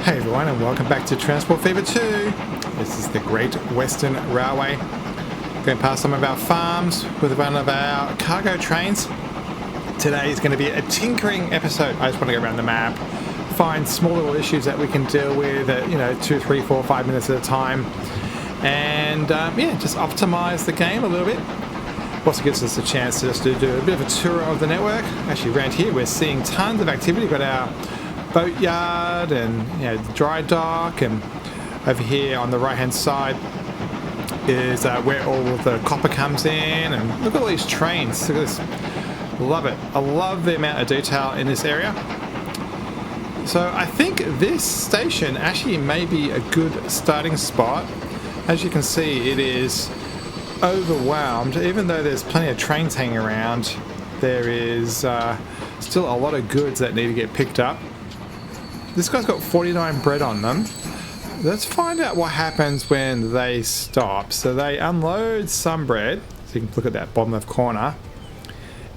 Hey everyone, and welcome back to Transport Fever 2. This is the Great Western Railway. Going past some of our farms with one of our cargo trains. Today is going to be a tinkering episode. I just want to go around the map, find small little issues that we can deal with at 2, 3, 4, 5 minutes at a time, and just optimize the game a little bit. Also gives us a chance to just do a bit of a tour of the network. Actually, around here we're seeing tons of activity. We've got our boatyard and the dry dock, and over here on the right hand side is where all of the copper comes in. And look at all these trains. Look at this. Love it. I love the amount of detail in this area. So I think this station actually may be a good starting spot. As you can see, it is overwhelmed. Even though there's plenty of trains hanging around, there is still a lot of goods that need to get picked up. This guy's got 49 bread on them. Let's find out what happens when they stop. So they unload some bread. So you can look at that bottom left corner.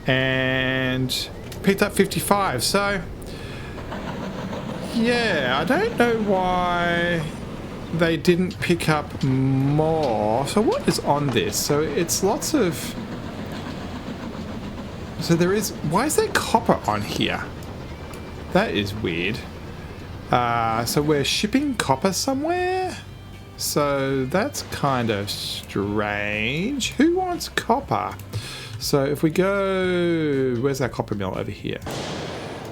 And picked up 55. So, yeah, I don't know why they didn't pick up more. So what is on this? So it's lots of... So there is... Why is there copper on here? That is weird. So we're shipping copper somewhere? So that's kind of strange. Who wants copper? So if we go... Where's our copper mill? Over here.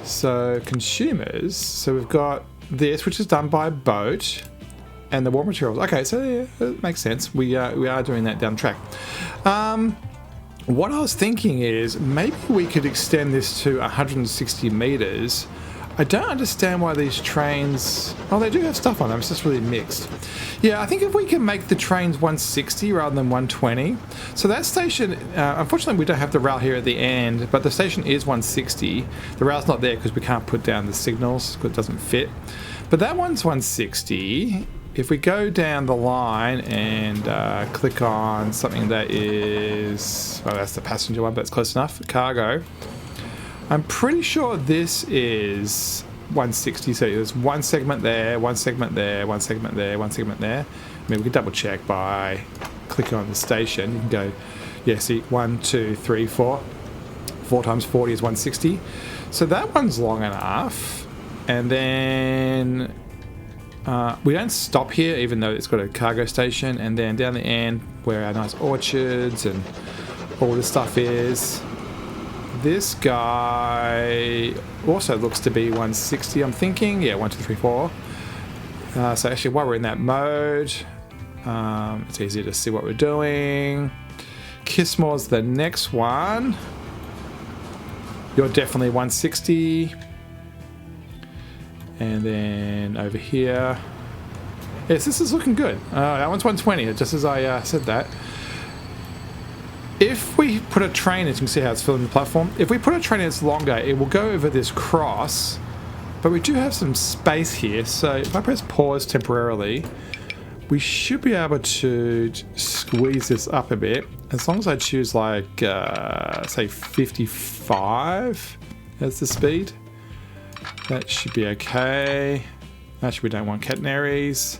So consumers. So we've got this, which is done by boat. And the raw materials. Okay, so yeah, it makes sense. We are doing that down the track. What I was thinking is maybe we could extend this to 160 meters. I don't understand why these trains... Oh, they do have stuff on them. It's just really mixed. Yeah, I think if we can make the trains 160 rather than 120. So that station... unfortunately, we don't have the rail here at the end, but the station is 160. The rail's not there because we can't put down the signals because it doesn't fit. But that one's 160. If we go down the line and click on something that is... Well, that's the passenger one, but it's close enough. Cargo. I'm pretty sure this is 160, so there's one segment there, one segment there, one segment there, one segment there. I mean, we can double check by clicking on the station. You can go, yeah, see, 1, 2, 3, 4. 4 times 40 is 160. So that one's long enough. And then we don't stop here, even though it's got a cargo station. And then down the end, where our nice orchards and all this stuff is... This guy also looks to be 160, I'm thinking. Yeah, 1, 2, 3, 4. So actually, while we're in that mode, it's easier to see what we're doing. Kissmore's the next one. You're definitely 160. And then over here. Yes, this is looking good. That one's 120, just as I said that. If we put a train, as you can see how it's filling the platform, if we put a train that's longer, it will go over this cross, but we do have some space here, so if I press pause temporarily, we should be able to squeeze this up a bit, as long as I choose like, say 55 as the speed. That should be okay. Actually, we don't want catenaries.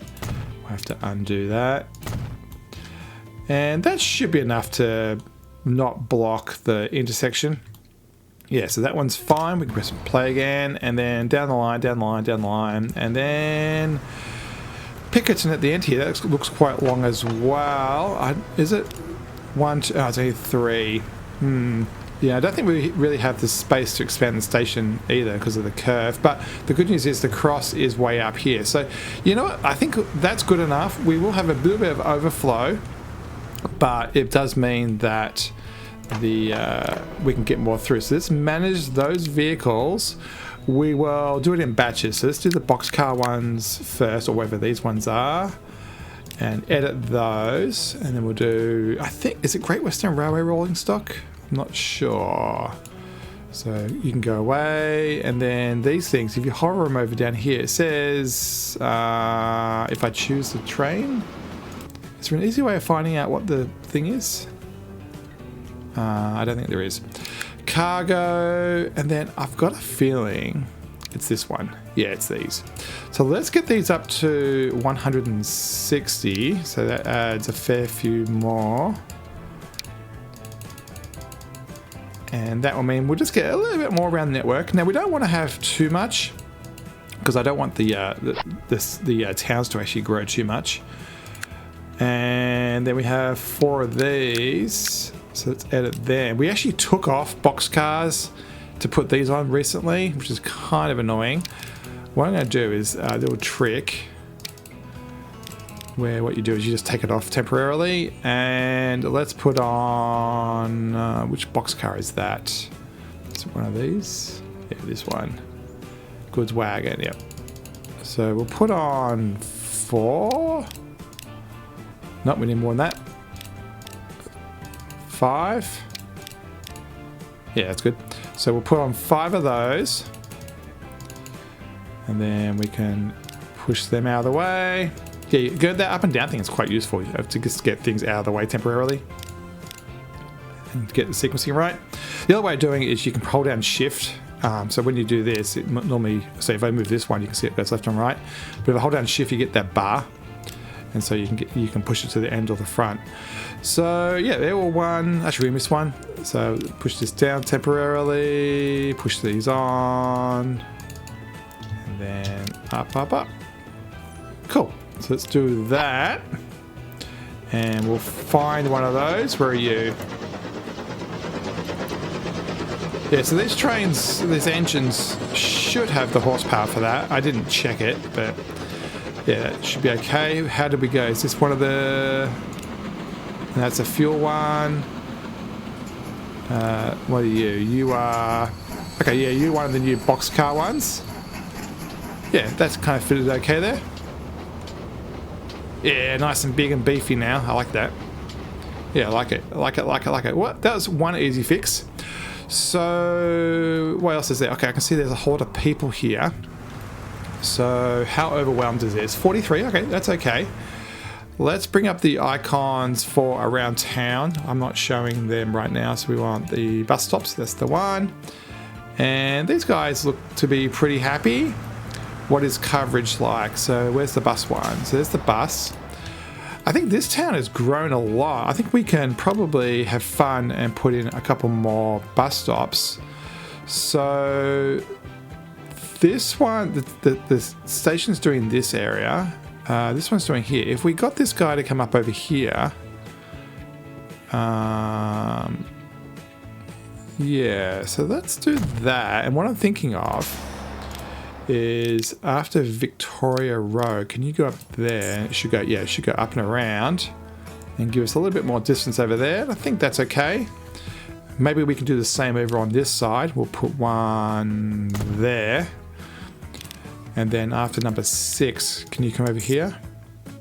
We'll have to undo that. And that should be enough to not block the intersection. Yeah, so that one's fine. We can press play again. And then down the line, down the line, down the line. And then Pickerton at the end here. That looks quite long as well. Is it 1, 2... Oh, it's only 3. Yeah, I don't think we really have the space to expand the station either because of the curve. But the good news is the cross is way up here. So, you know what? I think that's good enough. We will have a little bit of overflow. But it does mean that we can get more through. So let's manage those vehicles. We will do it in batches. So let's do the boxcar ones first, or whatever these ones are, and edit those. And then we'll do, I think, is it Great Western Railway rolling stock? I'm not sure. So you can go away, and then these things, if you hover them over down here, it says if I choose the train. Is there an easy way of finding out what the thing is? I don't think there is. Cargo, and then I've got a feeling It's this one. Yeah, it's these. So let's get these up to 160. So that adds a fair few more. And that will mean we'll just get a little bit more around the network. Now we don't want to have too much because I don't want the towns to actually grow too much. And then we have 4 of these. So let's edit there. We actually took off boxcars to put these on recently, which is kind of annoying. What I'm going to do is a little trick where what you do is you just take it off temporarily, and let's put on which boxcar is that? Is it one of these? Yeah, this one. Goods wagon, yep. So we'll put on 4. Nope, we need more than that. 5. Yeah, that's good. So we'll put on 5 of those, and then we can push them out of the way. Yeah, that up and down thing is quite useful. You have to just get things out of the way temporarily and get the sequencing right. The other way of doing it is you can hold down shift. So when you do this, it normally, so if I move this one, you can see it goes left and right. But if I hold down shift, you get that bar, and so you can push it to the end or the front. So yeah, they're all one. Actually, we missed one. So push this down temporarily. Push these on, and then up, up, up. Cool. So let's do that, and we'll find one of those. Where are you? Yeah, so these trains, these engines should have the horsepower for that. I didn't check it, but yeah, it should be okay. How did we go? Is this one of the... That's a fuel one. What are you? You are... Okay, yeah, you're one of the new boxcar ones. Yeah, that's kind of fitted okay there. Yeah, nice and big and beefy now. I like that. Yeah, I like it. I like it, like it, like it. What? That was one easy fix. So, what else is there? Okay, I can see there's a whole lot of people here. So, how overwhelmed is this? 43, okay, that's okay. Let's bring up the icons for around town. I'm not showing them right now, so we want the bus stops. That's the one. And these guys look to be pretty happy. What is coverage like? So where's the bus one? So there's the bus. I think this town has grown a lot. I think we can probably have fun and put in a couple more bus stops. So this one, the station's doing this area. This one's doing here. If we got this guy to come up over here, yeah, so let's do that. And what I'm thinking of is after Victoria Road, can you go up there? It should go, yeah, it should go up and around and give us a little bit more distance over there. I think that's okay. Maybe we can do the same over on this side. We'll put one there. And then after number 6, can you come over here?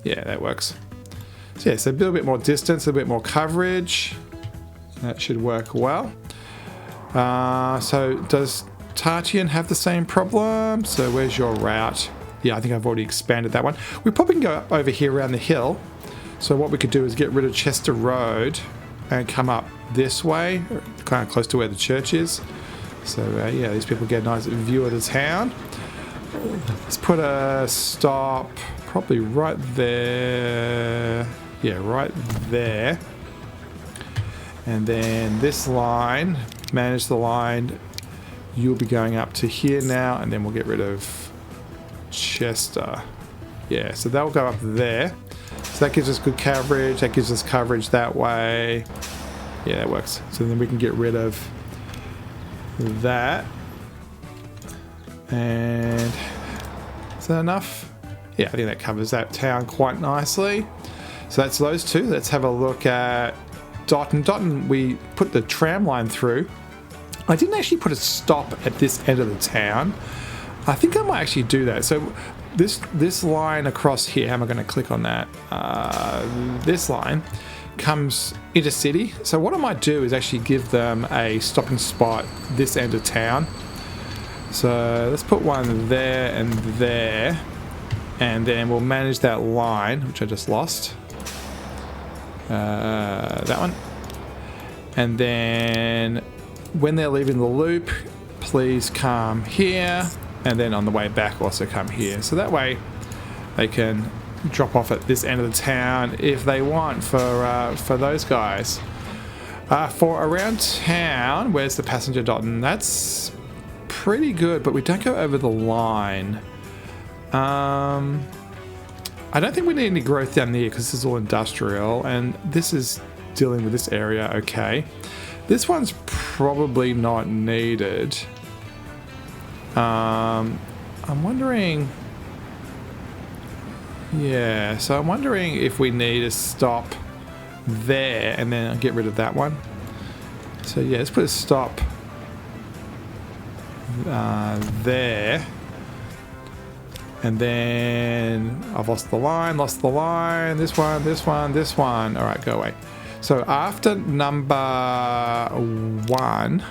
Yeah, that works. So yeah, so a little bit more distance, a bit more coverage. That should work well. So does Tartian have the same problem? So where's your route? Yeah, I think I've already expanded that one. We probably can go up over here around the hill. So what we could do is get rid of Chester Road and come up this way, kind of close to where the church is. So yeah, these people get a nice view of the town. Let's put a stop probably right there. Yeah, right there. And then this line, manage the line. You'll be going up to here now, and then we'll get rid of Chester. Yeah, so that'll go up there. So that gives us good coverage. That gives us coverage that way. Yeah, that works. So then we can get rid of that. And is that enough? Yeah, I think that covers that town quite nicely. So that's those two. Let's have a look at Dotton. Dotton, we put the tram line through. I didn't actually put a stop at this end of the town. I think I might actually do that. So this line across here, how am I going to click on that? This line comes intercity. So what I might do is actually give them a stopping spot this end of town. So let's put one there and there, and then we'll manage that line, which I just lost. That one. And then when they're leaving the loop, please come here. and then on the way back also come here. So that way they can drop off at this end of the town if they want for those guys. For around town, where's the passenger dot? And that's pretty good, but we don't go over the line. I don't think we need any growth down there because this is all industrial, and this is dealing with this area okay. This one's probably not needed. I'm wondering... Yeah, so I'm wondering if we need to stop there and then get rid of that one. So yeah, let's put a stop there. And then I've lost the line, this one. All right, go away. So after number 1,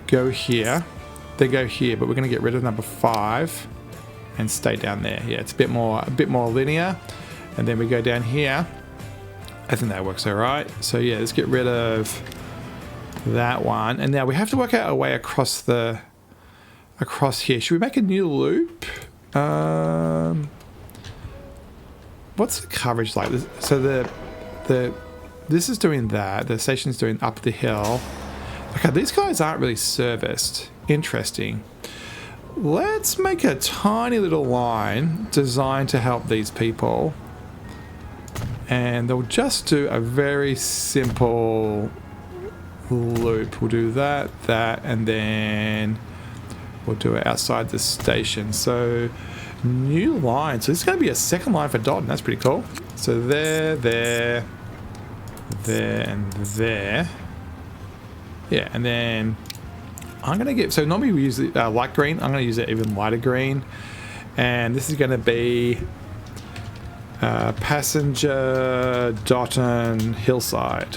go here, then go here, but we're going to get rid of number 5 and stay down there. Yeah, it's a bit more linear. And then we go down here. I think that works all right. So yeah, let's get rid of that one. And now we have to work out a way across here. Should we make a new loop? What's the coverage like? So this is doing that. The station's doing up the hill. Okay, these guys aren't really serviced. Interesting. Let's make a tiny little line designed to help these people. And they'll just do a very simple loop. We'll do that, and then we'll do it outside the station. So new line. So this is going to be a second line for Dalton. That's pretty cool. So there, and there. Yeah, and then I'm going to get... So normally we use light green. I'm going to use it even lighter green. And this is going to be passenger Dalton hillside.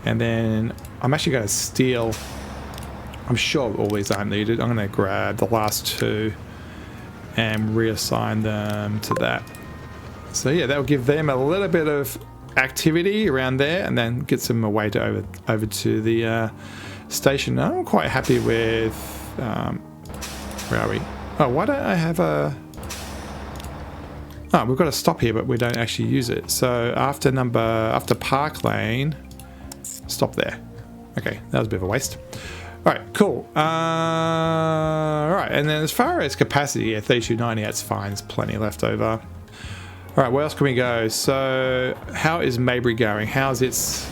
And then I'm actually going to steal... I'm sure all these aren't needed. I'm going to grab the last 2 and reassign them to that. So yeah, that will give them a little bit of activity around there, and then gets them away to over to the station. I'm quite happy with... where are we? Oh, why don't I have a... Oh, we've got a stop here, but we don't actually use it. So after Park Lane, stop there. Okay, that was a bit of a waste. All right, cool. All right, and then as far as capacity, yeah, 3290, that's fine. There's plenty left over. All right, where else can we go? So how is Maybury going? How is its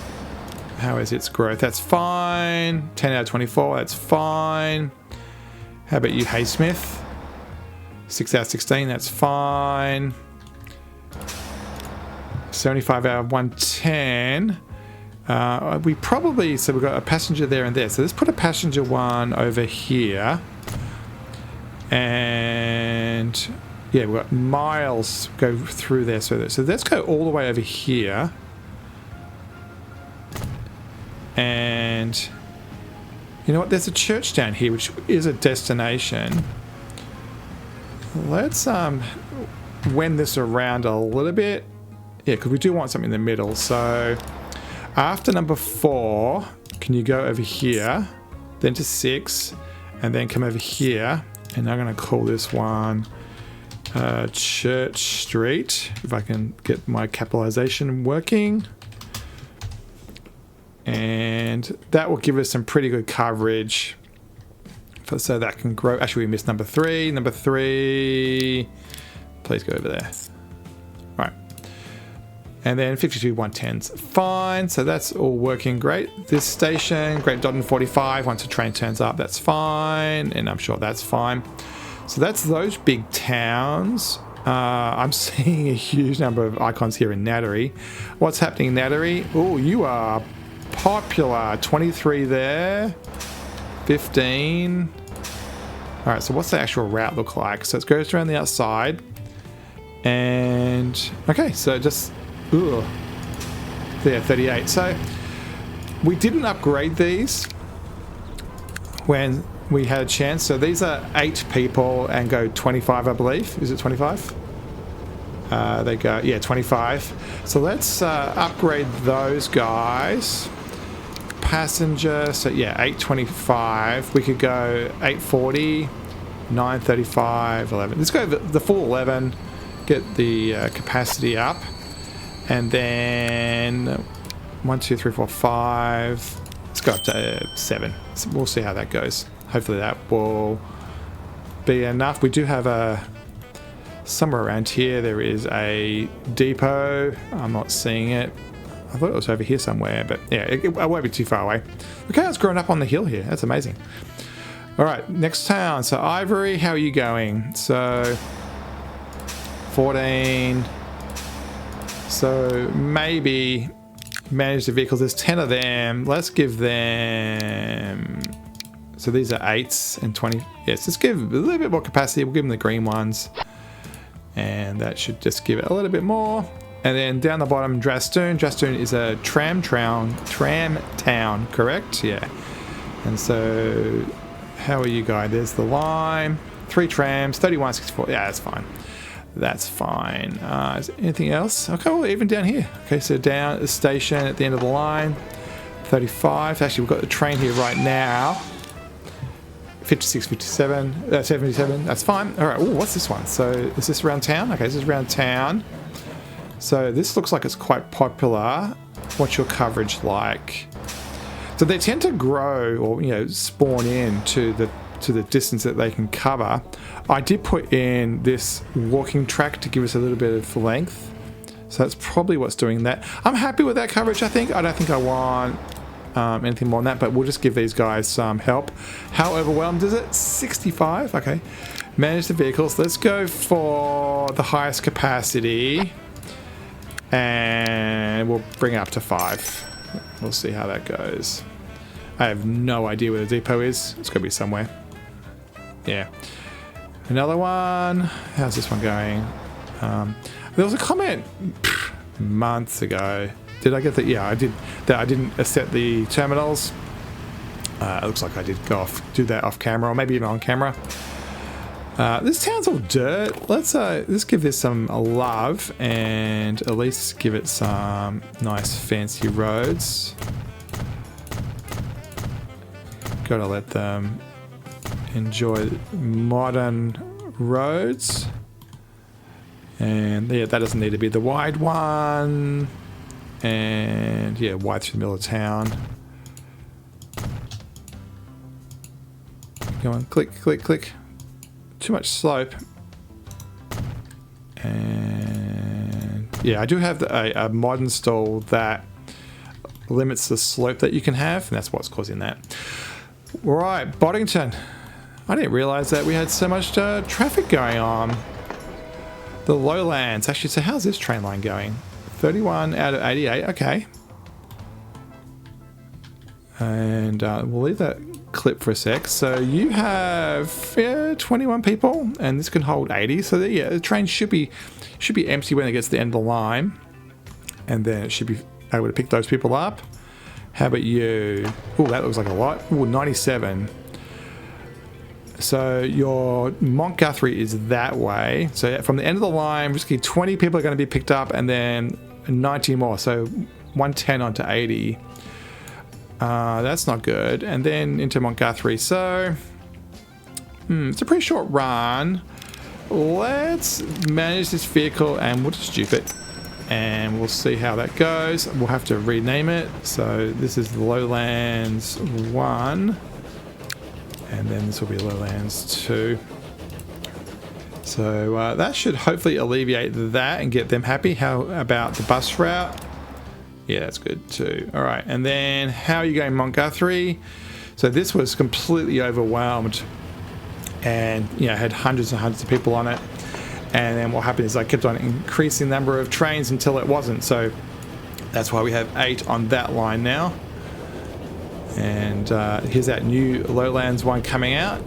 growth? That's fine. 10 out of 24, that's fine. How about you, Haysmith? 6 out of 16, that's fine. 75 out of 110. We probably... So we've got a passenger there and there. So let's put a passenger one over here. And... yeah, we've got miles go through there. So let's go all the way over here. And... you know what? There's a church down here, which is a destination. Let's wend this around a little bit. Yeah, because we do want something in the middle. So after number 4, can you go over here, then to 6, and then come over here. And I'm going to call this one Church Street, if I can get my capitalization working. And that will give us some pretty good coverage. So that can grow. Actually, we missed number 3. Number 3, please go over there. Right. And then 52 110's fine. So that's all working great. This station, Great Dodden 45. Once a train turns up, that's fine. And I'm sure that's fine. So that's those big towns. I'm seeing a huge number of icons here in Nattery. What's happening in Nattery? Oh, you are popular. 23 there. 15. All right, so what's the actual route look like? So it goes around the outside. And, okay, so just, ooh. Yeah, 38. So we didn't upgrade these when we had a chance. So these are 8 people and go 25, I believe. Is it 25? They go, yeah, 25. So let's upgrade those guys. passenger, so yeah, 825. We could go 840, 935, 11. Let's go the full 11, get the capacity up, and then 1, 2, 3, 4, 5. Let's go up to 7. So we'll see how that goes. Hopefully that will be enough. We do have somewhere around here there is a depot. I'm not seeing it. I thought it was over here somewhere, but yeah, it won't be too far away. Look how it's grown up on the hill here. That's amazing. All right, next town. So Ivory, how are you going? So 14. So maybe manage the vehicles. There's 10 of them. Let's give them... So these are 8s and 20. Yes, let's give a little bit more capacity. We'll give them the green ones. And that should just give it a little bit more. And then down the bottom, Drastoon. Drastoon is a tram town, correct? Yeah. And so, how are you guys? There's the line. 3 trams, 31, 64. Yeah, that's fine. That's fine. Is there anything else? Okay, well, even down here. Okay, so down the station at the end of the line. 35. Actually, we've got the train here right now. 56, 57, 77. That's fine. All right. Ooh, what's this one? So, is this around town? Okay, this is around town. So this looks like it's quite popular. What's your coverage like? So they tend to grow, or spawn in to the distance that they can cover. I did put in this walking track to give us a little bit of length. So that's probably what's doing that. I'm happy with that coverage, I think. I don't think I want anything more than that, but we'll just give these guys some help. How overwhelmed is it? 65. Okay. Manage the vehicles. Let's go for the highest capacity. And we'll bring it up to 5. We'll see how that goes. I have no idea where the depot is. It's got to be somewhere. Yeah. Another one. How's this one going? There was a comment months ago. Did I get that? Yeah, I did. That I didn't set the terminals. It looks like I did do that off camera, or maybe even on camera. This town's all dirt. Let's give this some love and at least give it some nice fancy roads. Gotta let them enjoy modern roads. And yeah, that doesn't need to be the wide one. And yeah, wide through the middle of town. Go on, click, click, click. Too much slope. And yeah, I do have a mod installed that limits the slope that you can have, and that's what's causing that. Right, Boddington. I didn't realize that we had so much traffic going on. The lowlands. Actually, so how's this train line going? 31 out of 88. Okay. And we'll leave that clip for a sec. So you have 21 people, and this can hold 80. So that, yeah, the train should be empty when it gets to the end of the line, and then it should be able to pick those people up. How about you? Oh, that looks like a lot. Oh, 97. So your Mont Guthrie is that way. So from the end of the line, basically 20 people are going to be picked up, and then 90 more. So 110 onto 80. That's not good. And then into Mont Guthrie. So it's a pretty short run. Let's manage this vehicle, and we'll just dupe it, and we'll see how that goes. We'll have to rename it. So this is the Lowlands 1, and then this will be Lowlands 2. So that should hopefully alleviate that and get them happy. How about the bus route? Yeah, that's good too. All right, and then how are you going, Mont Guthrie? So this was completely overwhelmed, and had hundreds and hundreds of people on it. And then what happened is I kept on increasing the number of trains until it wasn't. So that's why we have 8 on that line now. And here's that new Lowlands one coming out,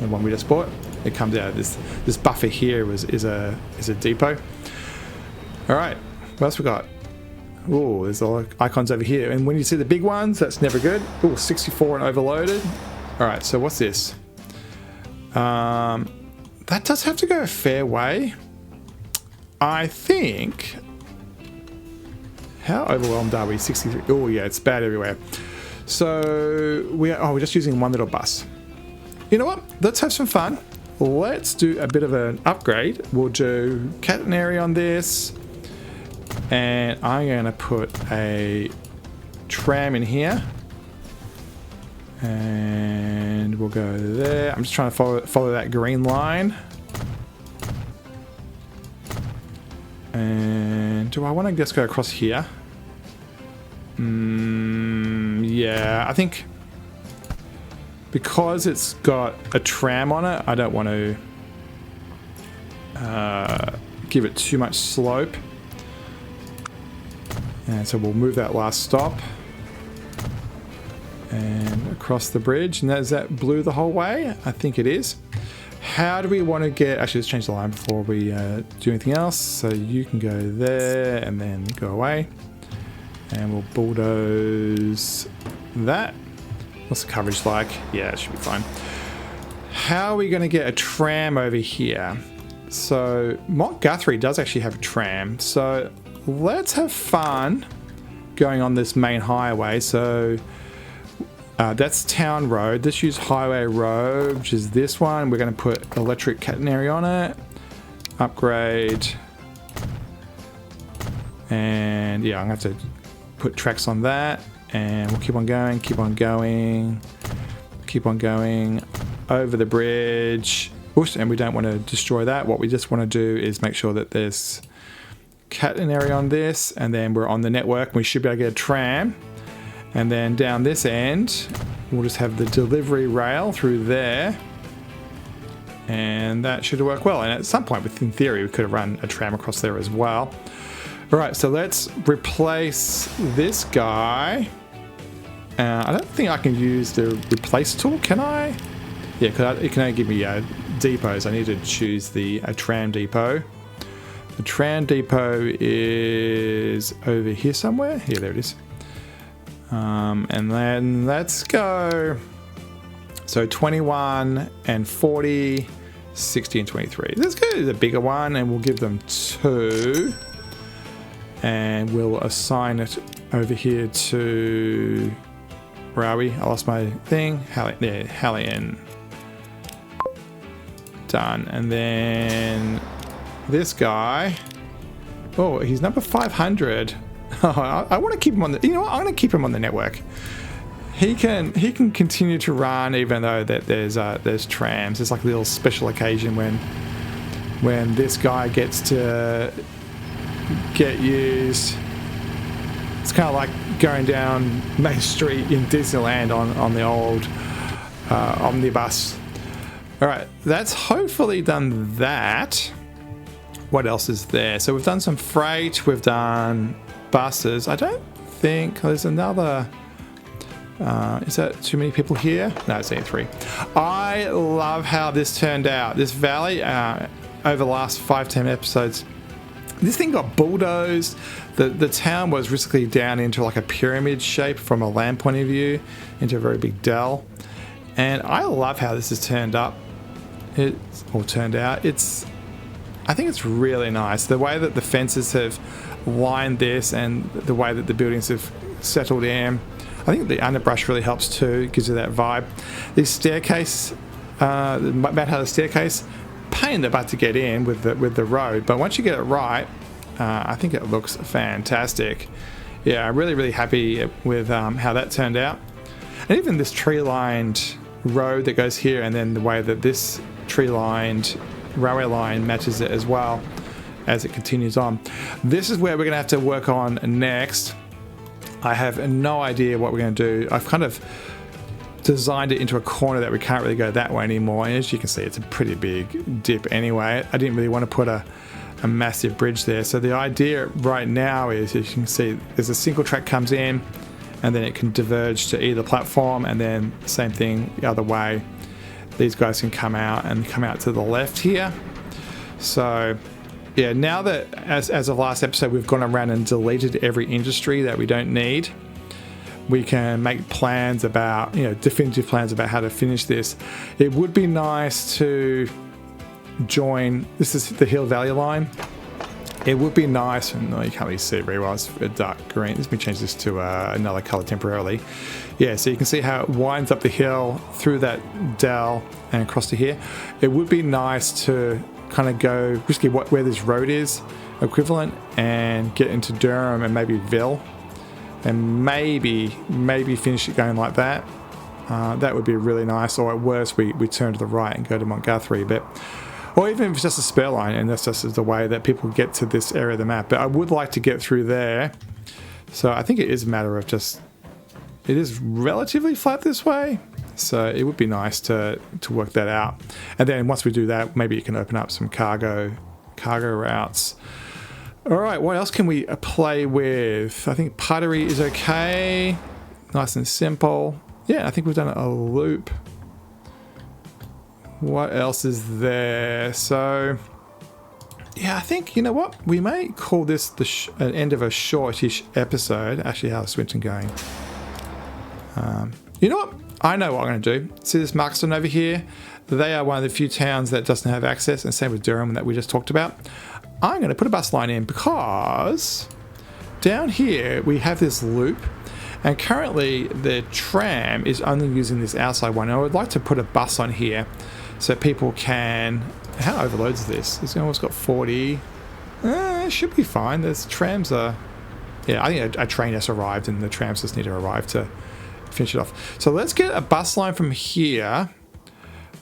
the one we just bought. It comes out of this buffer here is a depot. All right, what else we got? Oh, there's a lot of icons over here. And when you see the big ones, that's never good. Oh, 64 and overloaded. All right, so what's this? That does have to go a fair way. I think... How overwhelmed are we? 63. Oh, yeah, it's bad everywhere. So we're just using one little bus. You know what? Let's have some fun. Let's do a bit of an upgrade. We'll do catenary on this. And I'm going to put a tram in here. And we'll go there. I'm just trying to follow that green line. And do I want to just go across here? Yeah, I think because it's got a tram on it, I don't want to give it too much slope. And so we'll move that last stop. And across the bridge. And is that blue the whole way? I think it is. How do we want to get... Actually, let's change the line before we do anything else. So you can go there and then go away. And we'll bulldoze that. What's the coverage like? Yeah, it should be fine. How are we going to get a tram over here? So Montguthrie does actually have a tram. So let's have fun going on this main highway. So that's Town Road. Let's use Highway Road, which is this one. We're going to put electric catenary on it. Upgrade. And yeah, I'm going to have to put tracks on that. And we'll keep on going, keep on going, keep on going over the bridge. Oops, and we don't want to destroy that. What we just want to do is make sure that there's catenary on this, and then we're on the network. We should be able to get a tram. And then down this end, we'll just have the delivery rail through there. And that should work well. And at some point, within theory, we could have run a tram across there as well. All right, so let's replace this guy. I don't think I can use the replace tool, can I? Yeah, because it can only give me depots. I need to choose the tram depot. The tram depot is over here somewhere. Yeah, there it is. And then let's go. So 21 and 40, 60 and 23. Let's go to the bigger one and we'll give them 2. And we'll assign it over here to... Where are we? I lost my thing. Hallian. Done. And then this guy. Oh, he's number 500. Oh, I want to keep him on the... You know what? I'm going to keep him on the network. He can continue to run even though that there's trams. There's like a little special occasion when this guy gets to get used. It's kind of like going down Main Street in Disneyland on the old omnibus. All right, that's hopefully done that. What else is there? So we've done some freight. We've done buses. I don't think there's another... is that too many people here? No, it's only 3. I love how this turned out. This valley, over the last 5-10 episodes, this thing got bulldozed. The town was recently down into like a pyramid shape from a land point of view, into a very big dell. And I love how this has turned up. Turned out. I think it's really nice. The way that the fences have lined this and the way that the buildings have settled in. I think the underbrush really helps too. It gives you that vibe. This staircase, about how the staircase, pain in the butt to get in with the road, but once you get it right, I think it looks fantastic. Yeah, I'm really, really happy with how that turned out. And even this tree-lined road that goes here, and then the way that this tree-lined railway line matches it as well as it continues on. This is where we're going to have to work on next. I have no idea what we're going to do. I've kind of designed it into a corner that we can't really go that way anymore. And as you can see, it's a pretty big dip anyway. I didn't really want to put a massive bridge there. So the idea right now is, as you can see, there's a single track comes in and then it can diverge to either platform, and then same thing the other way. These guys can come out to the left here. So yeah, now that as of last episode we've gone around and deleted every industry that we don't need, we can make plans about, definitive plans about how to finish this. It would be nice to join, this is the Hill Valley line, It would be nice. No, you can't really see it very well. It's a dark green. Let me change this to another color temporarily. Yeah, so you can see how it winds up the hill through that dell and across to here. It would be nice to kind of go basically where this road is equivalent and get into Durham and maybe Ville, and maybe finish it going like that. That would be really nice. Or at worst, we turn to the right and go to Montguthrie a bit. Or even if it's just a spare line, and that's just the way that people get to this area of the map. But I would like to get through there. So I think it is a matter of just... It is relatively flat this way. So it would be nice to work that out. And then once we do that, maybe you can open up some cargo routes. All right, what else can we play with? I think puttery is okay. Nice and simple. Yeah, I think we've done a loop. What else is there? So, yeah, I think, you know what? We may call this an end of a shortish episode. Actually, how's Swinton going? You know what? I know what I'm going to do. See this Markston over here? They are one of the few towns that doesn't have access, and same with Durham that we just talked about. I'm going to put a bus line in because down here we have this loop. And currently the tram is only using this outside one. I would like to put a bus on here so people can... How overloads this? It's almost got 40. It should be fine. There's trams are... Yeah, I think a train has arrived and the trams just need to arrive to finish it off. So let's get a bus line from here.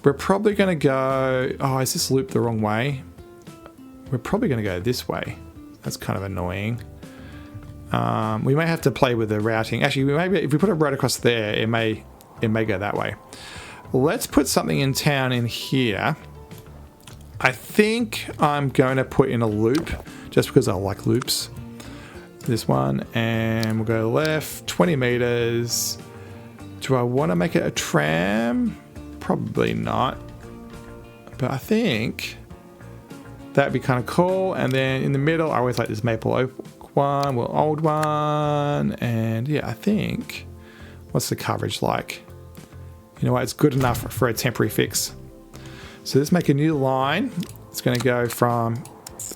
We're probably going to go... Oh, is this loop the wrong way? We're probably going to go this way. That's kind of annoying. We may have to play with the routing. Actually, if we put a road across there, it may go that way. Let's put something in town in here. I think I'm going to put in a loop just because I like loops. This one, and we'll go left 20 meters. Do I want to make it a tram? Probably not. But I think that'd be kind of cool. And then in the middle, I always like this maple oak one, well, old one, and yeah, I think, what's the coverage like? You know what, it's good enough for a temporary fix. So let's make a new line. It's going to go from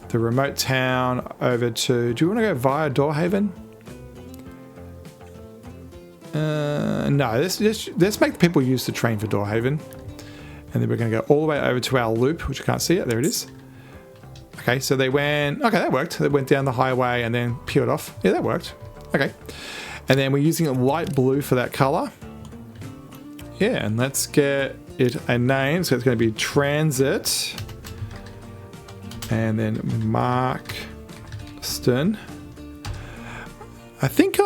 the remote town over to, do you want to go via Doorhaven? No, let's make the people use the train for Doorhaven. And then we're going to go all the way over to our loop, which you can't see it, there it is. Okay, so they went... Okay, that worked. They went down the highway and then peeled off. Yeah, that worked. Okay. And then we're using a light blue for that color. Yeah, and let's get it a name. So it's going to be Transit. And then Markston. I think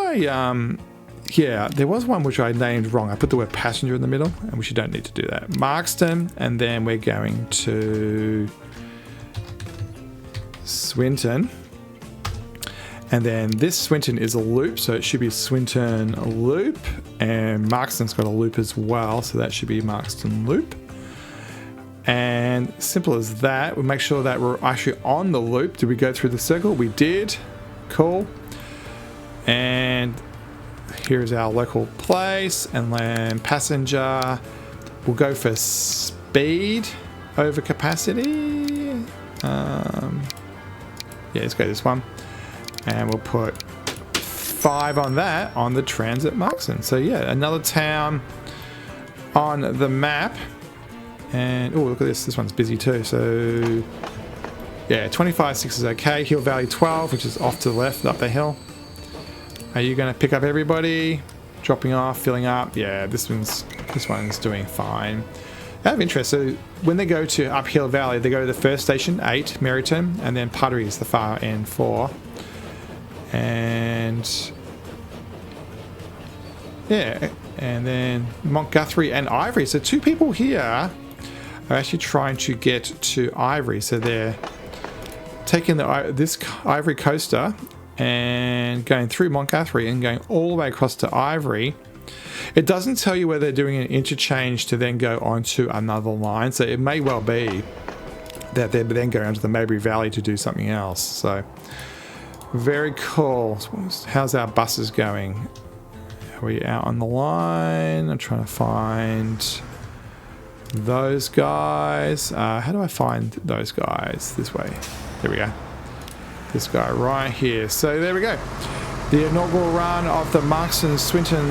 yeah, there was one which I named wrong. I put the word passenger in the middle, and which you don't need to do that. Markston, and then we're going to... Swinton, and then this Swinton is a loop, so it should be Swinton Loop, and Markston's got a loop as well, so that should be Markston Loop. And simple as that. We'll make sure that we're actually on the loop. Did we go through the circle? We did. Cool. And here's our local place, and then passenger. We'll go for speed over capacity. Yeah, let's go this one. And we'll put 5 on that on the Transit Markston. So yeah, another town on the map. And oh, look at this. This one's busy too. So yeah, 25.6 is okay. Hill Valley 12, which is off to the left up the hill. Are you going to pick up everybody? Dropping off, filling up. Yeah, this one's doing fine. Out of interest, so when they go to Uphill Valley, they go to the first station, 8, Meryton, and then Puttery is the far end, 4. And yeah, and then Montguthrie and Ivory. So 2 people here are actually trying to get to Ivory. So they're taking this Ivory coaster and going through Montguthrie and going all the way across to Ivory. It doesn't tell you whether they're doing an interchange to then go onto another line, so it may well be that they're then going onto the Maybury Valley to do something else. So very cool. How's our buses going? Are we out on the line? I'm trying to find those guys. How do I find those guys? This way. There we go. This guy right here. So there we go. The inaugural run of the Markston Swinton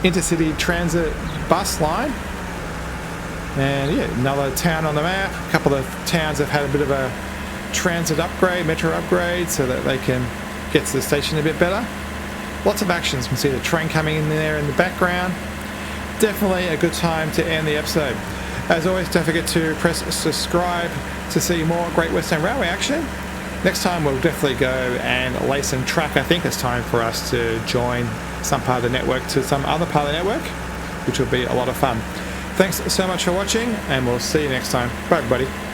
Intercity Transit bus line. And yeah, another town on the map. A couple of towns have had a bit of a transit upgrade, metro upgrade, so that they can get to the station a bit better. Lots of actions. You can see the train coming in there in the background. Definitely a good time to end the episode. As always, don't forget to press subscribe to see more Great Western Railway action. Next time we'll definitely go and lay some track. I think it's time for us to join some part of the network to some other part of the network, which will be a lot of fun. Thanks so much for watching, and we'll see you next time. Bye everybody.